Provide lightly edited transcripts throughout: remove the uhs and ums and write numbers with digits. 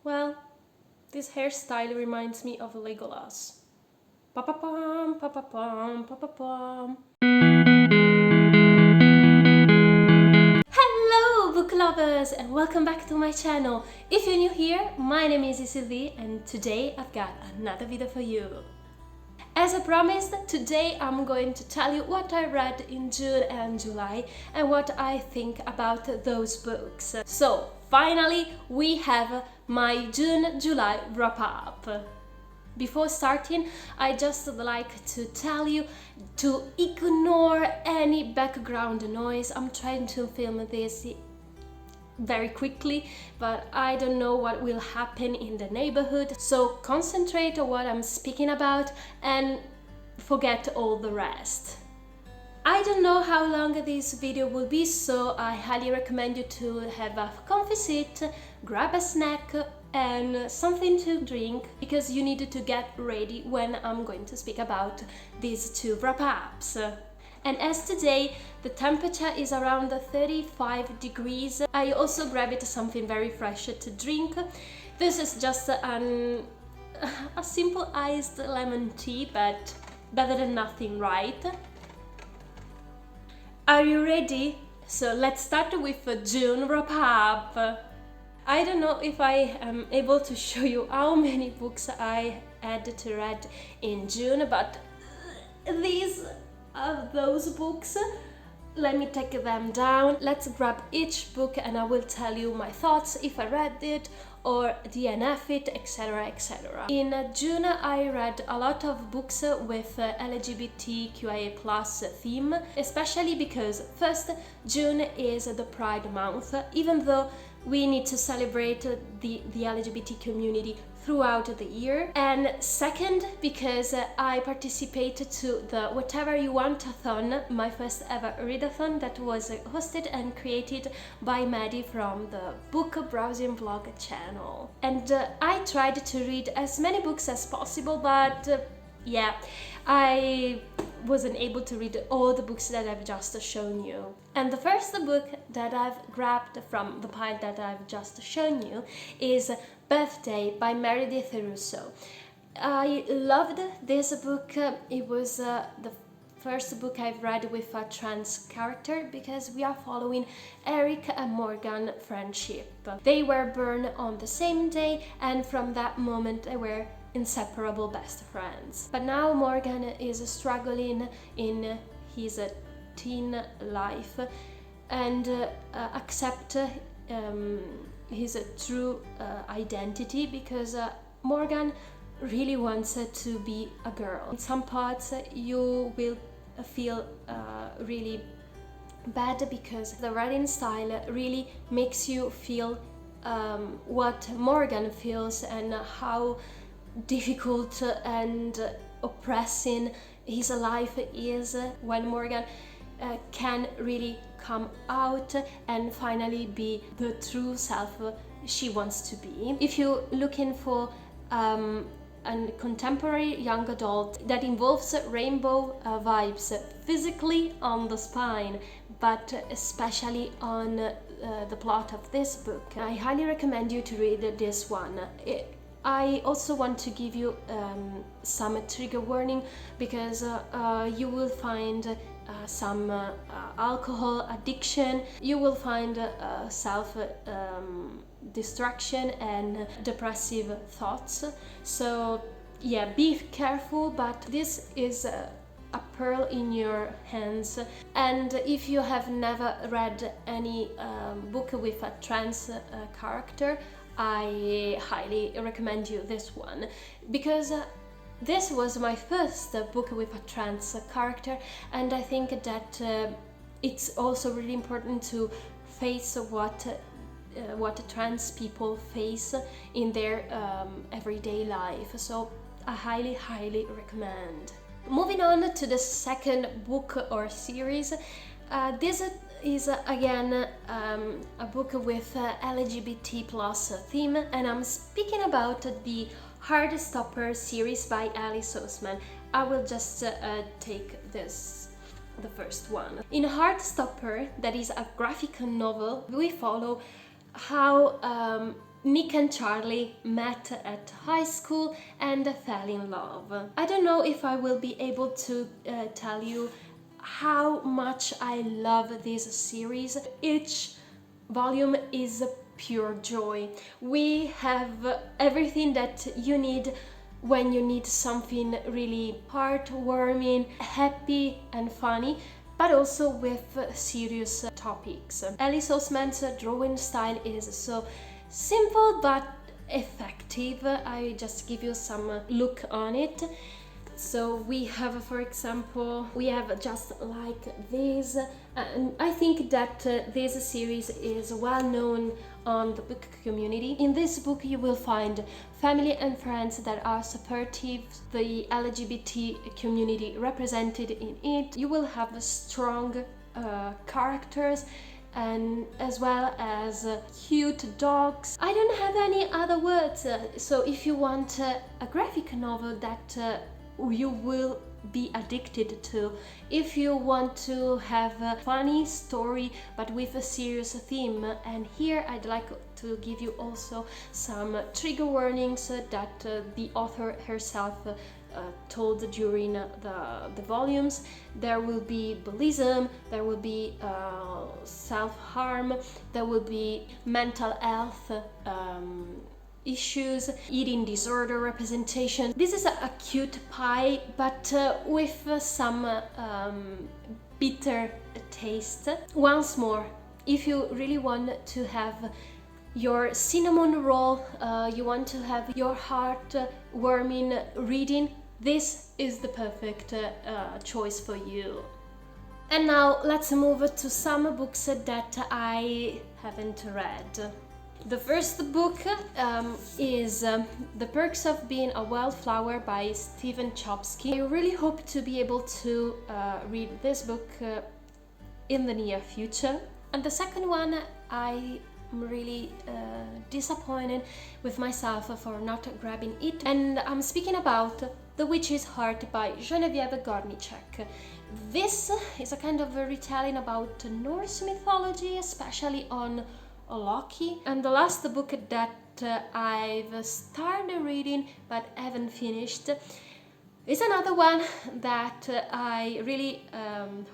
Well, this hairstyle reminds me of Legolas. Pa-pa-pam, pa-pa-pam, pa-pa-pam. Hello, book lovers, and welcome back to my channel. If you're new here, my name is Sylvie, and today I've got another video for you. As I promised, today I'm going to tell you what I read in June and July and what I think about those books. So, finally, we have my June-July wrap-up. Before starting, I just like to tell you to ignore any background noise. I'm trying to film this very quickly, but I don't know what will happen in the neighborhood, so concentrate on what I'm speaking about and forget all the rest. I don't know how long this video will be, so I highly recommend you to have a comfy seat, grab a snack and something to drink, because you need to get ready when I'm going to speak about these two wrap-ups. And as today the temperature is around 35 degrees, I also grabbed something very fresh to drink. This is just a simple iced lemon tea, but better than nothing, right? Are you ready? So let's start with June wrap-up. I don't know if I am able to show you how many books I had to read in June, but these are those books. Let me take them down. Let's grab each book and I will tell you my thoughts, if I read it or DNF it, etc, etc. In June I read a lot of books with LGBTQIA+ theme, especially because first, June is the Pride month, even though we need to celebrate the LGBT community throughout the year. And second, because I participated to the Whatever You Want-a-thon, my first ever readathon that was hosted and created by Maddie from the book browsing vlog channel. And I tried to read as many books as possible, but yeah, I wasn't able to read all the books that I've just shown you. And the first book that I've grabbed from the pile that I've just shown you is Birthday by Meredith Russo. I loved this book. It was the first book I've read with a trans character, because we are following Eric and Morgan friendship. They were born on the same day, and from that moment they were inseparable best friends. But now Morgan is struggling in his teen life and accept his true identity, because Morgan really wants to be a girl. In some parts you will feel really bad, because the writing style really makes you feel what Morgan feels and how difficult and oppressing his life is when Morgan can really come out and finally be the true self she wants to be. If you're looking for a contemporary young adult that involves rainbow vibes physically on the spine, but especially on the plot of this book, I highly recommend you to read this one. I also want to give you some trigger warning, because you will find some alcohol addiction, you will find self-destruction and depressive thoughts. So yeah, be careful, but this is a pearl in your hands. And if you have never read any book with a trans character, I highly recommend you this one, because this was my first book with a trans character, and I think that it's also really important to face what trans people face in their everyday life. So I highly recommend. Moving on to the second book or series, this is again a book with LGBT+ theme, and I'm speaking about the Heartstopper series by Alice Oseman. I will just take the first one. In Heartstopper, that is a graphic novel, we follow how Nick and Charlie met at high school and fell in love. I don't know if I will be able to tell you how much I love this series. Each volume is pure joy. We have everything that you need when you need something really heartwarming, happy and funny, but also with serious topics. Alice Oseman's drawing style is so simple but effective. I just give you some look on it. So we have, for example, we have just like this, and I think that this series is well known on the book community. In this book you will find family and friends that are supportive, the LGBT community represented in it. You will have strong characters, and as well as cute dogs. I don't have any other words, so if you want a graphic novel that you will be addicted to, if you want to have a funny story but with a serious theme, and here I'd like to give you also some trigger warnings that the author herself told during the volumes. There will be bullyism, there will be self-harm, there will be mental health issues, eating disorder representation. This is a cute pie, but with some bitter taste. Once more, if you really want to have your cinnamon roll, you want to have your heart-warming reading, this is the perfect choice for you. And now let's move to some books that I haven't read. The first book is The Perks of Being a Wildflower by Stephen Chbosky. I really hope to be able to read this book in the near future. And the second one, I'm really disappointed with myself for not grabbing it. And I'm speaking about The Witch's Heart by Geneviève Gornichek. This is a kind of a retelling about Norse mythology, especially on Loki. And the last book that I've started reading but haven't finished is another one that I really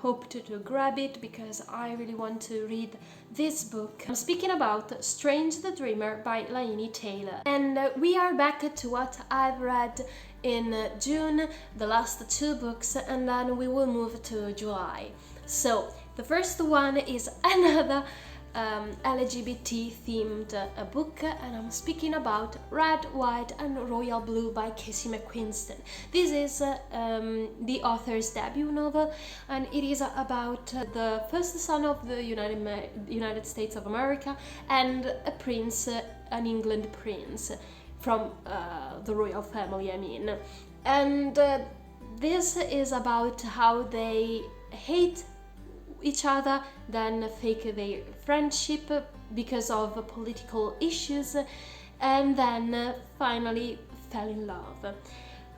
hoped to grab it because I really want to read this book. I'm speaking about Strange the Dreamer by Laini Taylor. And we are back to what I've read in June, the last two books, and then we will move to July. So the first one is another LGBT themed book, and I'm speaking about Red, White and Royal Blue by Casey McQuiston. This is the author's debut novel, and it is about the first son of the United States of America and a prince, an England prince from the royal family, I mean. And this is about how they hate each other, then fake their friendship because of political issues, and then finally fell in love.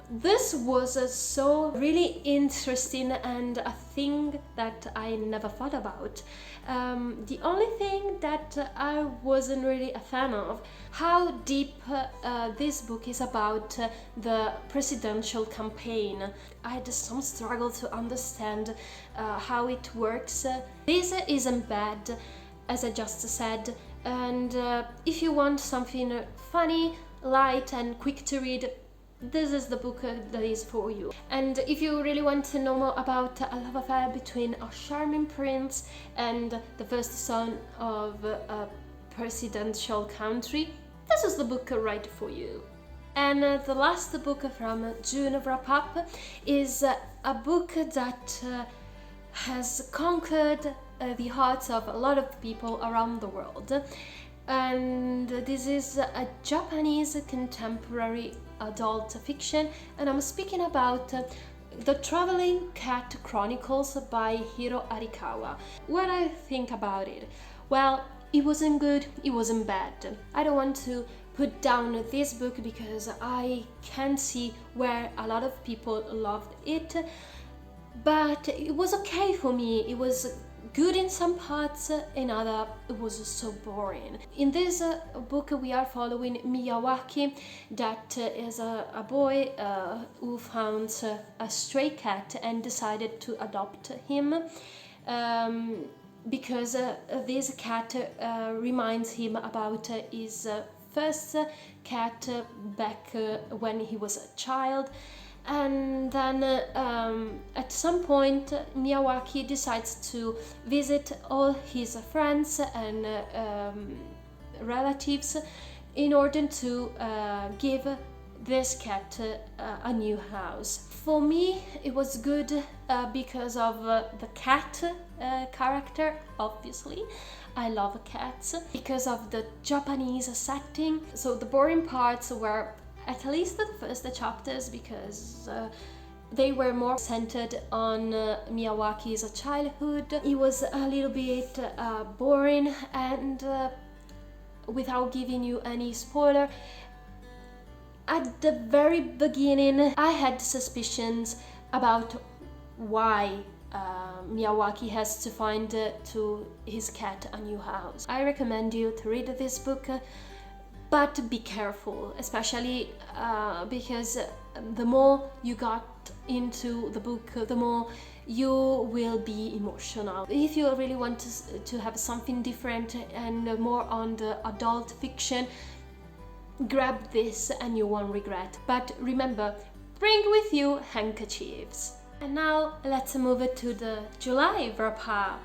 This was so really interesting and a thing that I never thought about. The only thing that I wasn't really a fan of, how deep this book is about the presidential campaign. I had some struggle to understand how it works. This isn't bad, as I just said, and if you want something funny, light and quick to read, this is the book that is for you. And if you really want to know more about a love affair between a charming prince and the first son of a presidential country, this is the book right for you. And the last book from Junewrapup is a book that has conquered the hearts of a lot of people around the world. And this is a Japanese contemporary adult fiction, and I'm speaking about The Traveling Cat Chronicles by Hiro Arikawa. What I think about it? Well, it wasn't good, it wasn't bad. I don't want to put down this book because I can see where a lot of people loved it, but it was okay for me. It was good in some parts, in other it was so boring. In this book we are following Miyawaki, that is a boy who found a stray cat and decided to adopt him, because this cat reminds him about his first cat back when he was a child. And then at some point Miyawaki decides to visit all his friends and relatives in order to give this cat a new house. For me it was good because of the cat character, obviously. I love cats. Because of the Japanese setting. So the boring parts were at least the first chapters, because they were more centered on Miyawaki's childhood. It was a little bit boring, and without giving you any spoiler, at the very beginning I had suspicions about why Miyawaki has to find to his cat a new house. I recommend you to read this book, but be careful, especially because the more you got into the book, the more you will be emotional. If you really want to have something different and more on the adult fiction, grab this and you won't regret. But remember, bring with you handkerchiefs. And now let's move to the July wrap-up.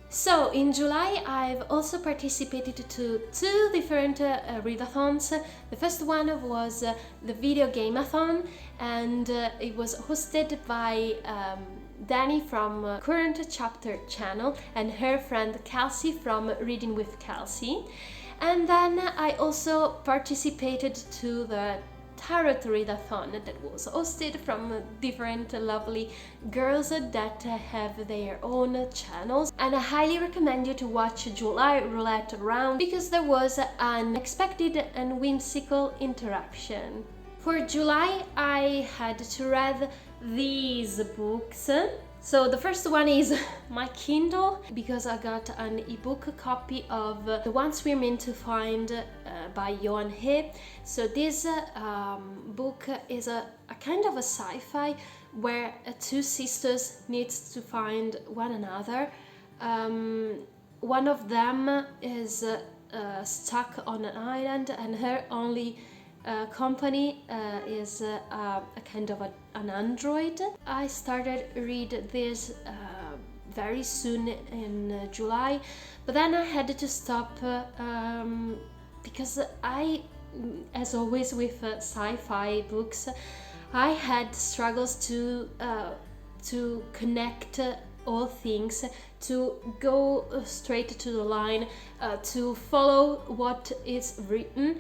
So in July I've also participated to 2 different readathons. The first one was the video game-a-thon, and it was hosted by Danny from Current Chapter channel and her friend Kelsey from Reading with Kelsey. And then I also participated to the Tarot Readathon that was hosted from different lovely girls that have their own channels. And I highly recommend you to watch July Roulette Round, because there was an unexpected and whimsical interaction. For July I had to read these books. So the first one is my Kindle, because I got an ebook copy of The Ones We're Meant to Find by Johan He. So this book is a kind of a sci-fi where 2 sisters need to find one another. One of them is stuck on an island, and her only company is a kind of an android. I started read this very soon in July, but then I had to stop because I, as always with sci-fi books, I had struggles to connect all things, to go straight to the line, to follow what is written.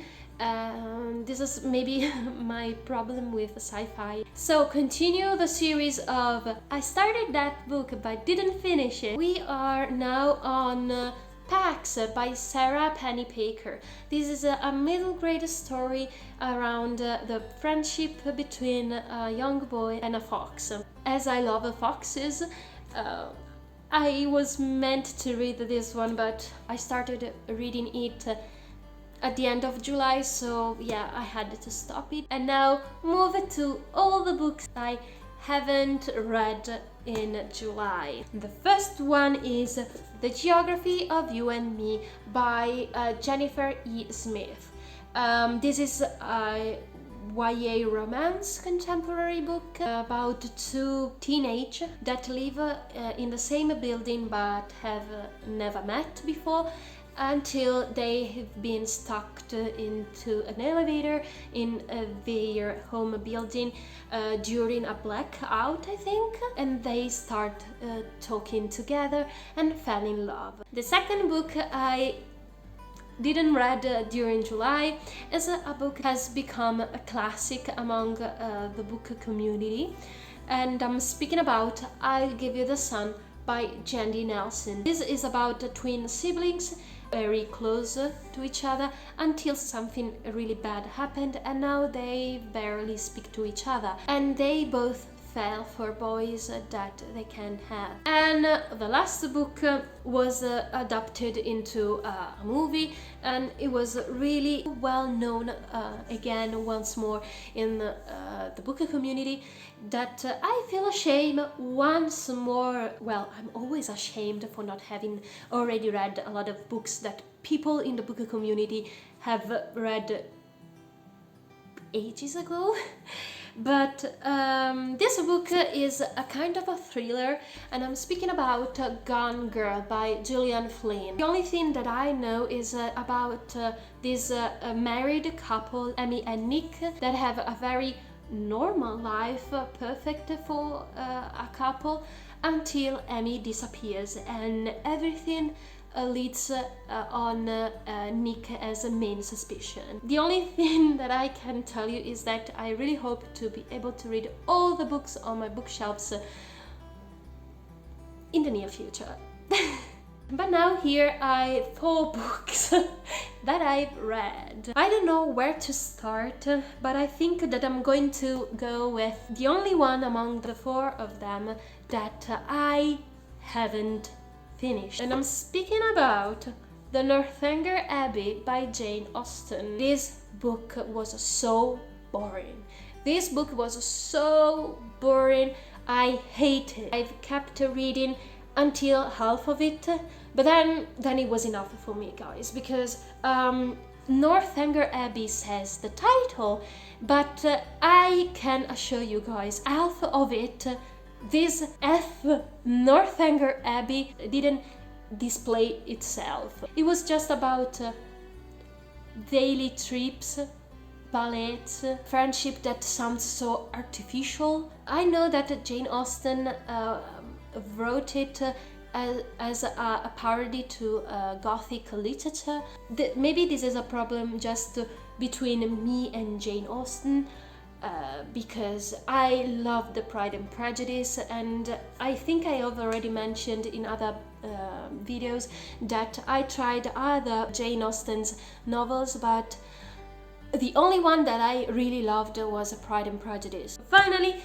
This is maybe my problem with sci-fi. So continue the series of I started that book but didn't finish it. We are now on Pax by Sarah Pennypacker. This is a middle grade story around the friendship between a young boy and a fox. As I love foxes, I was meant to read this one, but I started reading it at the end of July, so yeah, I had to stop it. And now move to all the books I haven't read in July. The first one is The Geography of You and Me by Jennifer E. Smith. This is a YA romance contemporary book about 2 teenagers that live in the same building but have never met before, until they have been stuck into an elevator in their home building during a blackout, I think, and they start talking together and fell in love. The second book I didn't read during July is a book that has become a classic among the book community, and I'm speaking about I'll Give You the Sun by Jandy Nelson. This is about twin siblings very close to each other until something really bad happened, and now they barely speak to each other, and they both fail for boys that they can have. And the last book was adapted into a movie, and it was really well known again once more in the book community, that I feel ashamed once more. Well, I'm always ashamed for not having already read a lot of books that people in the book community have read ages ago. But this book is a kind of a thriller, and I'm speaking about Gone Girl by Gillian Flynn. The only thing that I know is about this married couple, Emmy and Nick, that have a very normal life, perfect for a couple, until Emmy disappears, and everything leads on Nick as a main suspicion. The only thing that I can tell you is that I really hope to be able to read all the books on my bookshelves in the near future. But now here are 4 books that I've read. I don't know where to start, but I think that I'm going to go with the only one among the 4 of them that I haven't finished. And I'm speaking about The Northanger Abbey by Jane Austen. This book was so boring. This book was so boring. I hate it. I've kept reading until half of it, but then it was enough for me, guys, because Northanger Abbey says the title, but I can assure you guys, half of it, this Northanger Abbey didn't display itself. It was just about daily trips, ballets, friendship that sounds so artificial. I know that Jane Austen wrote it as a parody to Gothic literature. Maybe this is a problem just between me and Jane Austen, because I love the Pride and Prejudice, and I think I have already mentioned in other videos that I tried other Jane Austen's novels, but the only one that I really loved was Pride and Prejudice. Finally,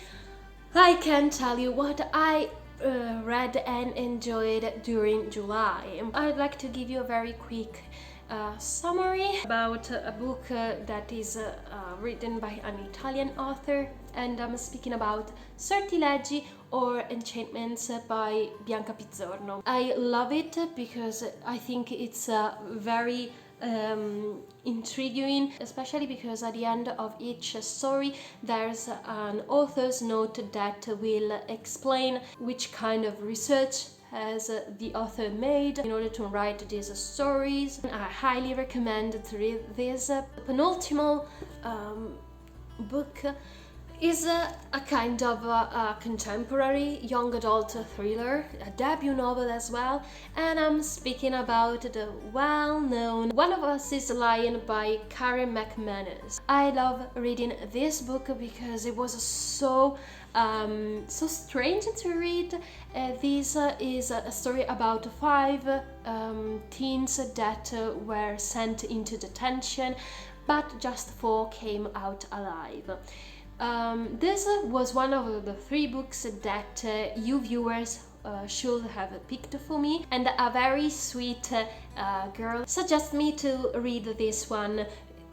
I can tell you what I read and enjoyed during July. I'd like to give you a very quick summary about a book that is written by an Italian author, and I'm speaking about Sortilegi or Enchantments by Bianca Pizzorno. I love it because I think it's very intriguing, especially because at the end of each story there's an author's note that will explain which kind of research has the author made in order to write these stories. I highly recommend to read this. Penultimate book is a kind of a contemporary young adult thriller, a debut novel as well, and I'm speaking about the well-known One of Us is Lying by Karen McManus. I love reading this book because it was so strange to read. This is a story about 5 teens that were sent into detention, but just 4 came out alive. This was one of the 3 books that you viewers should have picked for me, and a very sweet girl suggested me to read this one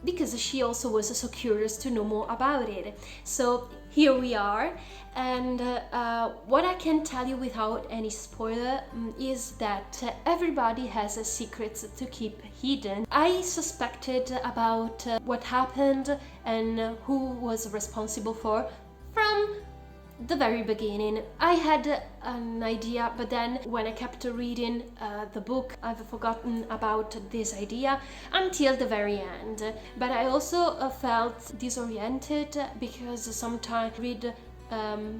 because she also was so curious to know more about it. So here we are, and what I can tell you without any spoiler is that everybody has secrets to keep hidden. I suspected about what happened and who was responsible for from the very beginning. I had an idea, but then when I kept reading the book, I've forgotten about this idea until the very end. But I also felt disoriented because sometimes read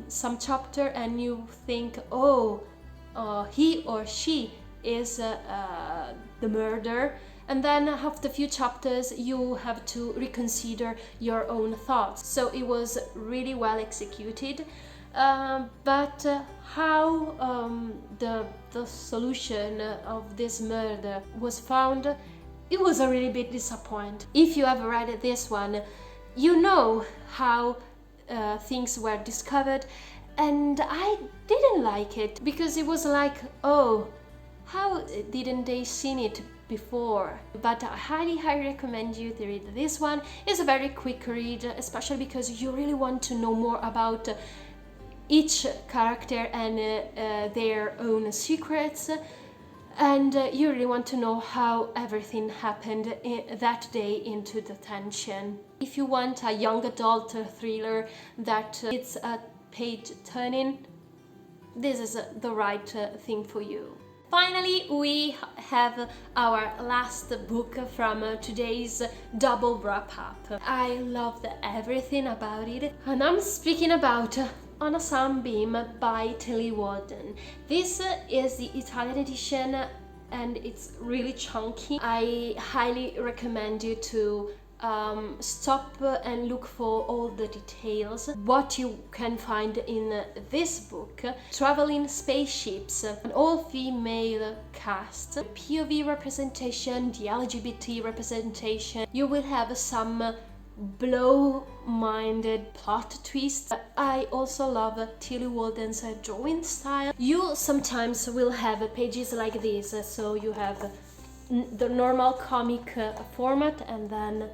some chapter and you think, oh, he or she is the murderer, and then after a few chapters you have to reconsider your own thoughts. So it was really well executed, but how the solution of this murder was found, it was a really big disappointment. If you have read this one, you know how things were discovered, and I didn't like it because it was like, oh, how didn't they seen it before? But I highly recommend you to read this one. It's a very quick read, especially because you really want to know more about each character and their own secrets, and you really want to know how everything happened that day into the tension. If you want a young adult thriller that it's a page turning, this is the right thing for you. Finally, we have our last book from today's double wrap-up. I loved everything about it, and I'm speaking about On a Sunbeam by Tilly Walden. This is the Italian edition and it's really chunky. I highly recommend you to stop and look for all the details. What you can find in this book: traveling spaceships, an all-female cast, POV representation, the LGBT representation. You will have some blow-minded plot twists. I also love Tilly Walden's drawing style. You sometimes will have pages like this, so you have the normal comic format and then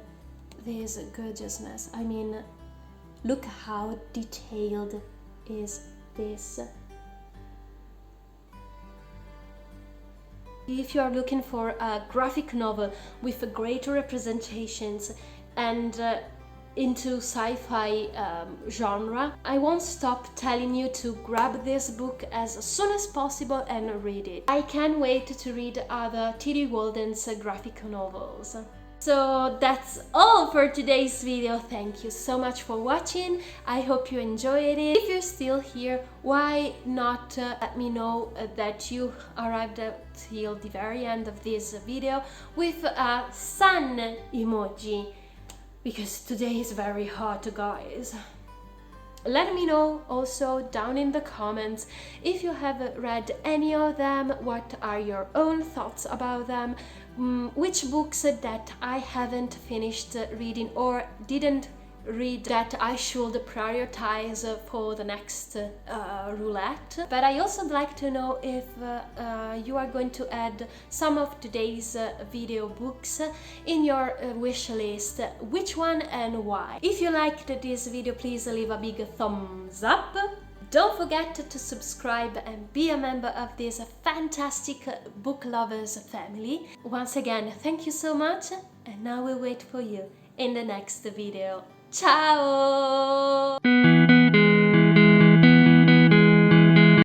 this gorgeousness. I mean, look how detailed is this. If you are looking for a graphic novel with greater representations and into sci-fi genre, I won't stop telling you to grab this book as soon as possible and read it. I can't wait to read other Tilly Walden's graphic novels. So that's all for today's video. Thank you so much for watching. I hope you enjoyed it. If you're still here, why not let me know that you arrived till the very end of this video with a sun emoji, because today is very hot, guys. Let me know also down in the comments if you have read any of them, what are your own thoughts about them, which books that I haven't finished reading or didn't read that I should prioritize for the next roulette. But I also like to know if you are going to add some of today's video books in your wish list, which one and why. If you liked this video, please leave a big thumbs up. Don't forget to subscribe and be a member of this fantastic book lovers family. Once again, thank you so much, and now we'll wait for you in the next video. Ciao!